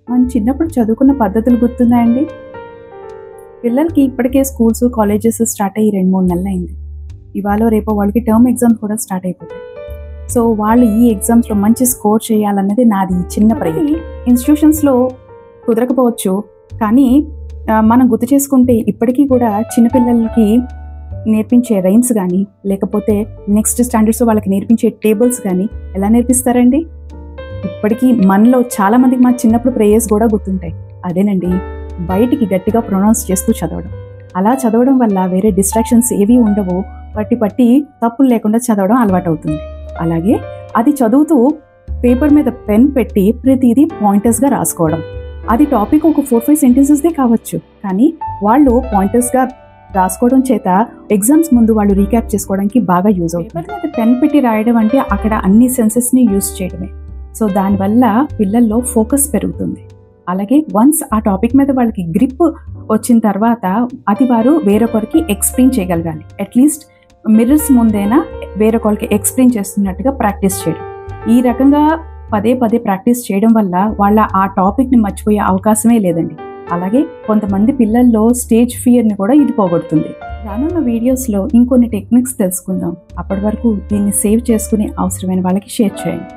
మనం చిన్నప్పుడు చదువుకున్న పద్ధతులు గుర్తున్నాయండి? పిల్లలకి ఇప్పటికే స్కూల్స్, కాలేజెస్ స్టార్ట్ అయ్యి 2-3 నెలలైంది. ఇవాళో రేపో వాళ్ళకి టర్మ్ ఎగ్జామ్స్ కూడా స్టార్ట్ అయిపోతాయి. సో వాళ్ళు ఈ ఎగ్జామ్స్లో మంచి స్కోర్ చేయాలన్నది నాది చిన్న ప్రయత్నం. ఇన్స్టిట్యూషన్స్లో కుదరకపోవచ్చు, కానీ మనం గుర్తు చేసుకుంటే ఇప్పటికీ కూడా చిన్నపిల్లలకి నేర్పించే రైమ్స్ కానీ, లేకపోతే నెక్స్ట్ స్టాండర్డ్స్ వాళ్ళకి నేర్పించే టేబుల్స్ కానీ ఎలా నేర్పిస్తారండి? ఇప్పటికీ మనలో చాలామందికి మా చిన్నప్పుడు ప్రేయర్స్ కూడా గుర్తుంటాయి. అదేనండి, బయటికి గట్టిగా ప్రొనౌన్స్ చేస్తూ చదవడం. అలా చదవడం వల్ల వేరే డిస్ట్రాక్షన్స్ ఏవీ ఉండవు. పట్టి తప్పులు లేకుండా చదవడం అలవాటు అవుతుంది. అలాగే అది చదువుతూ పేపర్ మీద పెన్ పెట్టి ప్రతిదీ పాయింటర్స్గా రాసుకోవడం. అది టాపిక్ ఒక 4-5 సెంటెన్సెస్దే కావచ్చు, కానీ వాళ్ళు పాయింటర్స్గా రాసుకోవడం చేత ఎగ్జామ్స్ ముందు వాళ్ళు రీక్యాప్ చేసుకోవడానికి బాగా యూజ్ అవుతుంది. పేపర్ మీద పెన్ పెట్టి రాయడం అంటే అక్కడ అన్ని సెన్సెస్ని యూజ్ చేయడమే. సో దానివల్ల పిల్లల్లో ఫోకస్ పెరుగుతుంది. అలాగే వన్స్ ఆ టాపిక్ మీద వాళ్ళకి గ్రిప్ వచ్చిన తర్వాత అది వారు వేరొకరికి ఎక్స్ప్లెయిన్ చేయగలగాలి. అట్లీస్ట్ మిర్రర్స్ ముందైనా వేరొకరికి ఎక్స్ప్లెయిన్ చేస్తున్నట్టుగా ప్రాక్టీస్ చేయడం. ఈ రకంగా పదే ప్రాక్టీస్ చేయడం వల్ల వాళ్ళ ఆ టాపిక్ని మర్చిపోయే అవకాశమే లేదండి. అలాగే కొంతమంది పిల్లల్లో స్టేజ్ ఫియర్ని కూడా ఇది పోగొడుతుంది. రానున్న వీడియోస్లో ఇంకొన్ని టెక్నిక్స్ తెలుసుకుందాం. అప్పటి వరకు దీన్ని సేవ్ చేసుకుని అవసరమైన వాళ్ళకి షేర్ చేయండి.